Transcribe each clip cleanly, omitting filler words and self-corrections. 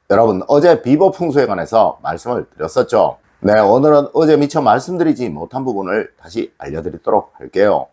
여러분, 어제 비보 풍수에 관해서 말씀을 드렸었죠. 네, 오늘은 어제 미처 말씀드리지 못한 부분을 다시 알려드리도록 할게요.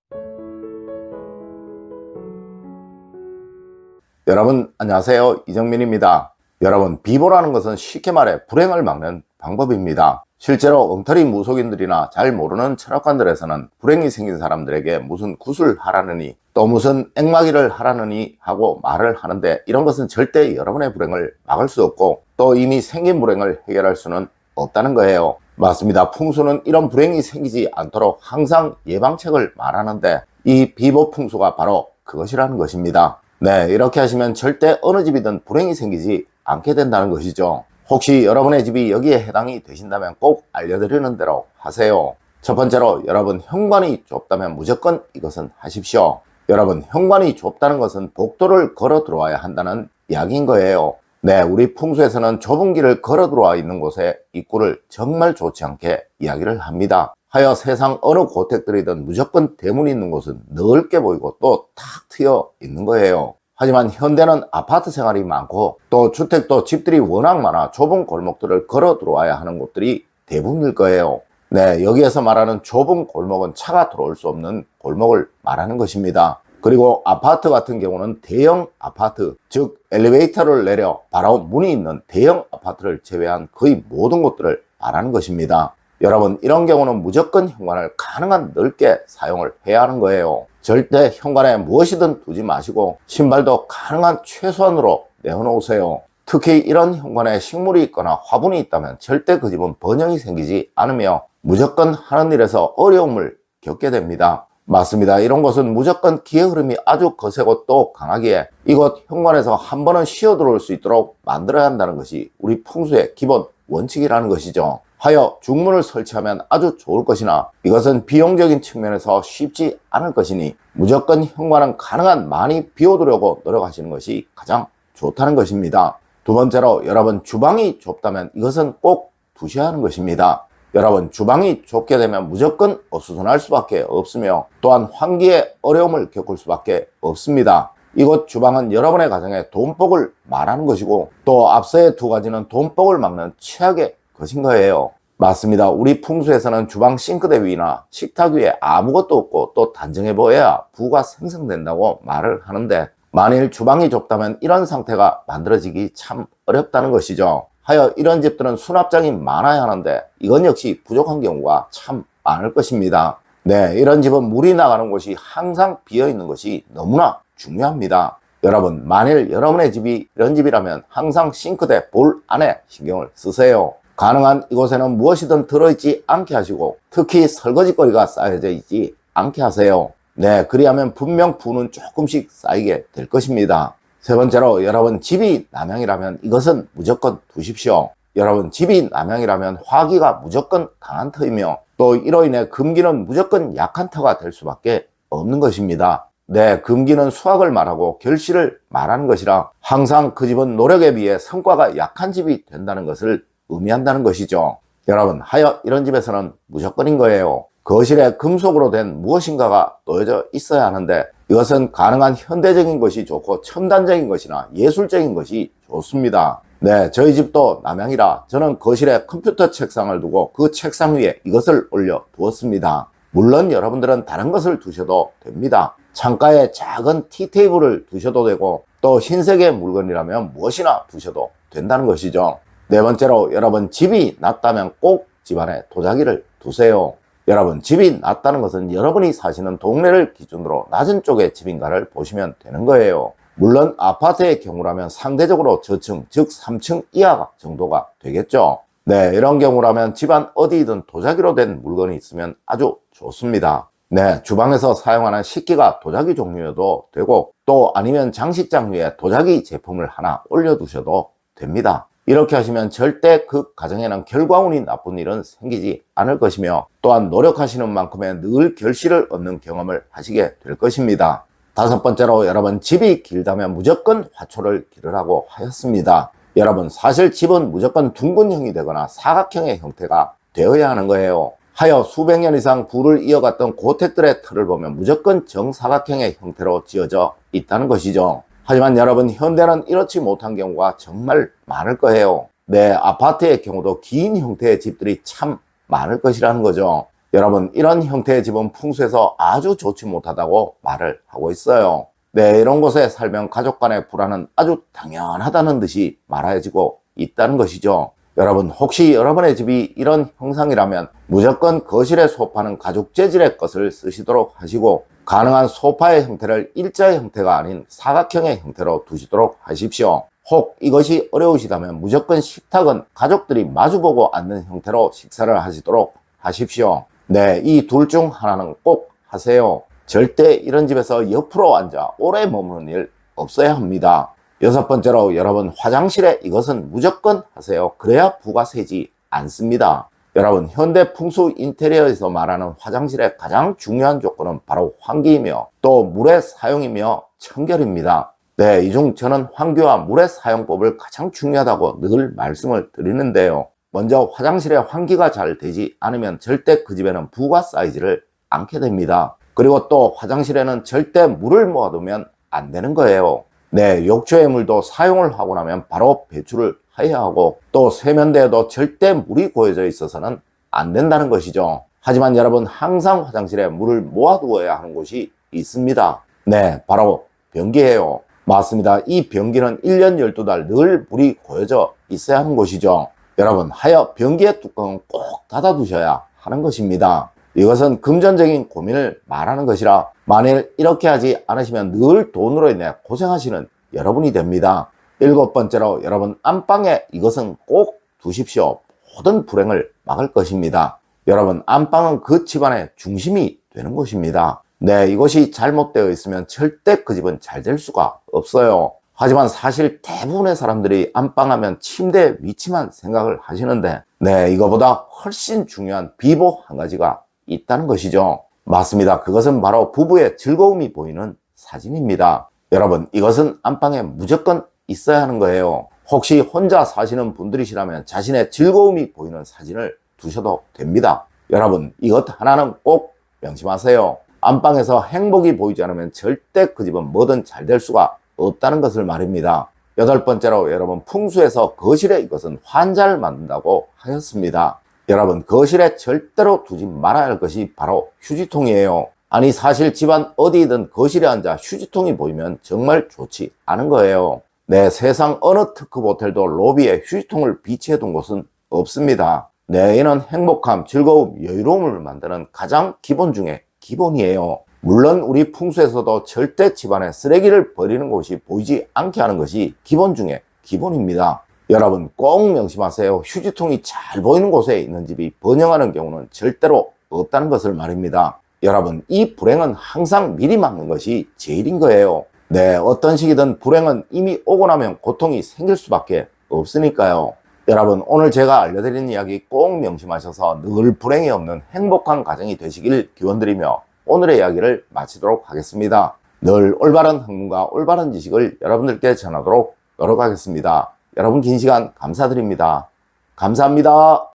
여러분, 안녕하세요. 이정민입니다. 여러분, 비보라는 것은 쉽게 말해 불행을 막는 방법입니다. 실제로 엉터리 무속인들이나 잘 모르는 철학관들에서는 불행이 생긴 사람들에게 무슨 굿을 하라느니 또 무슨 액마기를 하라느니 하고 말을 하는데, 이런 것은 절대 여러분의 불행을 막을 수 없고 또 이미 생긴 불행을 해결할 수는 없다는 거예요. 맞습니다. 풍수는 이런 불행이 생기지 않도록 항상 예방책을 말하는데, 이 비보 풍수가 바로 그것이라는 것입니다. 네, 이렇게 하시면 절대 어느 집이든 불행이 생기지 않게 된다는 것이죠. 혹시 여러분의 집이 여기에 해당이 되신다면 꼭 알려드리는 대로 하세요. 첫 번째로, 여러분 현관이 좁다면 무조건 이것은 하십시오. 여러분, 현관이 좁다는 것은 복도를 걸어 들어와야 한다는 이야기인 거예요. 네, 우리 풍수에서는 좁은 길을 걸어 들어와 있는 곳에 입구를 정말 좋지 않게 이야기를 합니다. 하여 세상 어느 고택들이든 무조건 대문이 있는 곳은 넓게 보이고 또 탁 트여 있는 거예요. 하지만 현대는 아파트 생활이 많고 또 주택도 집들이 워낙 많아 좁은 골목들을 걸어 들어와야 하는 곳들이 대부분일 거예요. 네, 여기에서 말하는 좁은 골목은 차가 들어올 수 없는 골목을 말하는 것입니다. 그리고 아파트 같은 경우는 대형 아파트, 즉 엘리베이터를 내려 바로 문이 있는 대형 아파트를 제외한 거의 모든 곳들을 말하는 것입니다. 여러분, 이런 경우는 무조건 현관을 가능한 넓게 사용을 해야 하는 거예요. 절대 현관에 무엇이든 두지 마시고 신발도 가능한 최소한으로 내어놓으세요. 특히 이런 현관에 식물이 있거나 화분이 있다면 절대 그 집은 번영이 생기지 않으며 무조건 하는 일에서 어려움을 겪게 됩니다. 맞습니다. 이런 곳은 무조건 기의 흐름이 아주 거세고 또 강하기에 이곳 현관에서 한 번은 쉬어 들어올 수 있도록 만들어야 한다는 것이 우리 풍수의 기본 원칙이라는 것이죠. 하여 중문을 설치하면 아주 좋을 것이나 이것은 비용적인 측면에서 쉽지 않을 것이니 무조건 현관은 가능한 많이 비워두려고 노력하시는 것이 가장 좋다는 것입니다. 두 번째로, 여러분 주방이 좁다면 이것은 꼭 두셔야 하는 것입니다. 여러분, 주방이 좁게 되면 무조건 어수선할 수밖에 없으며 또한 환기에 어려움을 겪을 수밖에 없습니다. 이곳 주방은 여러분의 가정의 돈복을 말하는 것이고 또 앞서의 두 가지는 돈복을 막는 최악의 것인 거예요. 맞습니다. 우리 풍수에서는 주방 싱크대 위나 식탁 위에 아무것도 없고 또 단정해 보여야 부가 생성된다고 말을 하는데, 만일 주방이 좁다면 이런 상태가 만들어지기 참 어렵다는 것이죠. 하여 이런 집들은 수납장이 많아야 하는데 이건 역시 부족한 경우가 참 많을 것입니다. 네, 이런 집은 물이 나가는 곳이 항상 비어 있는 것이 너무나 중요합니다. 여러분, 만일 여러분의 집이 이런 집이라면 항상 싱크대 볼 안에 신경을 쓰세요. 가능한 이곳에는 무엇이든 들어있지 않게 하시고 특히 설거지거리가 쌓여져 있지 않게 하세요. 네, 그리하면 분명 부는 조금씩 쌓이게 될 것입니다. 세 번째로, 여러분 집이 남향이라면 이것은 무조건 두십시오. 여러분, 집이 남향이라면 화기가 무조건 강한 터이며 또 이로 인해 금기는 무조건 약한 터가 될 수밖에 없는 것입니다. 네, 금기는 수학을 말하고 결실을 말하는 것이라 항상 그 집은 노력에 비해 성과가 약한 집이 된다는 것을 의미한다는 것이죠. 여러분, 하여 이런 집에서는 무조건인 거예요. 거실에 금속으로 된 무엇인가가 놓여져 있어야 하는데 이것은 가능한 현대적인 것이 좋고 첨단적인 것이나 예술적인 것이 좋습니다. 네, 저희 집도 남향이라 저는 거실에 컴퓨터 책상을 두고 그 책상 위에 이것을 올려 두었습니다. 물론 여러분들은 다른 것을 두셔도 됩니다. 창가에 작은 티테이블을 두셔도 되고 또 흰색의 물건이라면 무엇이나 두셔도 된다는 것이죠. 네 번째로, 여러분 집이 낮다면 꼭 집안에 도자기를 두세요. 여러분, 집이 낮다는 것은 여러분이 사시는 동네를 기준으로 낮은 쪽의 집인가를 보시면 되는 거예요. 물론 아파트의 경우라면 상대적으로 저층, 즉 3층 이하 정도가 되겠죠. 네, 이런 경우라면 집안 어디든 도자기로 된 물건이 있으면 아주 좋습니다. 네, 주방에서 사용하는 식기가 도자기 종류여도 되고 또 아니면 장식장 위에 도자기 제품을 하나 올려두셔도 됩니다. 이렇게 하시면 절대 그 가정에는 결과운이 나쁜 일은 생기지 않을 것이며 또한 노력하시는 만큼의 늘 결실을 얻는 경험을 하시게 될 것입니다. 다섯 번째로, 여러분 집이 길다면 무조건 화초를 기르라고 하였습니다. 여러분, 사실 집은 무조건 둥근형이 되거나 사각형의 형태가 되어야 하는 거예요. 하여 수백 년 이상 부를 이어갔던 고택들의 틀을 보면 무조건 정사각형의 형태로 지어져 있다는 것이죠. 하지만 여러분, 현대는 이렇지 못한 경우가 정말 많을 거예요. 네, 아파트의 경우도 긴 형태의 집들이 참 많을 것이라는 거죠. 여러분, 이런 형태의 집은 풍수에서 아주 좋지 못하다고 말을 하고 있어요. 네, 이런 곳에 살면 가족 간의 불화는 아주 당연하다는 듯이 말해지고 있다는 것이죠. 여러분, 혹시 여러분의 집이 이런 형상이라면 무조건 거실에 소파는 가죽 재질의 것을 쓰시도록 하시고, 가능한 소파의 형태를 일자의 형태가 아닌 사각형의 형태로 두시도록 하십시오. 혹 이것이 어려우시다면 무조건 식탁은 가족들이 마주보고 앉는 형태로 식사를 하시도록 하십시오. 네, 이 둘 중 하나는 꼭 하세요. 절대 이런 집에서 옆으로 앉아 오래 머무는 일 없어야 합니다. 여섯 번째로, 여러분, 화장실에 이것은 무조건 하세요. 그래야 부가 세지 않습니다. 여러분, 현대 풍수 인테리어에서 말하는 화장실의 가장 중요한 조건은 바로 환기이며 또 물의 사용이며 청결입니다. 네, 이 중 저는 환기와 물의 사용법을 가장 중요하다고 늘 말씀을 드리는데요. 먼저 화장실에 환기가 잘 되지 않으면 절대 그 집에는 부가 쌓이지를 않게 됩니다. 그리고 또 화장실에는 절대 물을 모아두면 안 되는 거예요. 네, 욕조의 물도 사용을 하고 나면 바로 배출을 해야 하고, 또 세면대에도 절대 물이 고여져 있어서는 안 된다는 것이죠. 하지만 여러분, 항상 화장실에 물을 모아두어야 하는 곳이 있습니다. 네, 바로 변기예요. 맞습니다. 이 변기는 1년 12달 늘 물이 고여져 있어야 하는 곳이죠. 여러분, 하여 변기의 뚜껑은 꼭 닫아두셔야 하는 것입니다. 이것은 금전적인 고민을 말하는 것이라, 만일 이렇게 하지 않으시면 늘 돈으로 인해 고생하시는 여러분이 됩니다. 일곱 번째로, 여러분, 안방에 이것은 꼭 두십시오. 모든 불행을 막을 것입니다. 여러분, 안방은 그 집안의 중심이 되는 곳입니다. 네, 이것이 잘못되어 있으면 절대 그 집은 잘 될 수가 없어요. 하지만 사실 대부분의 사람들이 안방하면 침대 위치만 생각을 하시는데, 네, 이거보다 훨씬 중요한 비보 한 가지가 있다는 것이죠. 맞습니다. 그것은 바로 부부의 즐거움이 보이는 사진입니다. 여러분, 이것은 안방에 무조건 있어야 하는 거예요. 혹시 혼자 사시는 분들이시라면 자신의 즐거움이 보이는 사진을 두셔도 됩니다. 여러분, 이것 하나는 꼭 명심하세요. 안방에서 행복이 보이지 않으면 절대 그 집은 뭐든 잘 될 수가 없다는 것을 말입니다. 여덟 번째로, 여러분, 풍수에서 거실에 이것은 환자를 만든다고 하였습니다. 여러분, 거실에 절대로 두지 말아야 할 것이 바로 휴지통이에요. 아니, 사실 집안 어디든 거실에 앉아 휴지통이 보이면 정말 좋지 않은 거예요. 네, 세상 어느 특급 호텔도 로비에 휴지통을 비치해 둔 곳은 없습니다. 네, 이는 행복함, 즐거움, 여유로움을 만드는 가장 기본 중에 기본이에요. 물론 우리 풍수에서도 절대 집안에 쓰레기를 버리는 곳이 보이지 않게 하는 것이 기본 중에 기본입니다. 여러분, 꼭 명심하세요. 휴지통이 잘 보이는 곳에 있는 집이 번영하는 경우는 절대로 없다는 것을 말입니다. 여러분, 이 불행은 항상 미리 막는 것이 제일인 거예요. 네, 어떤 시기든 불행은 이미 오고 나면 고통이 생길 수밖에 없으니까요. 여러분, 오늘 제가 알려드린 이야기 꼭 명심하셔서 늘 불행이 없는 행복한 가정이 되시길 기원드리며 오늘의 이야기를 마치도록 하겠습니다. 늘 올바른 학문과 올바른 지식을 여러분들께 전하도록 노력하겠습니다. 여러분, 긴 시간 감사드립니다. 감사합니다.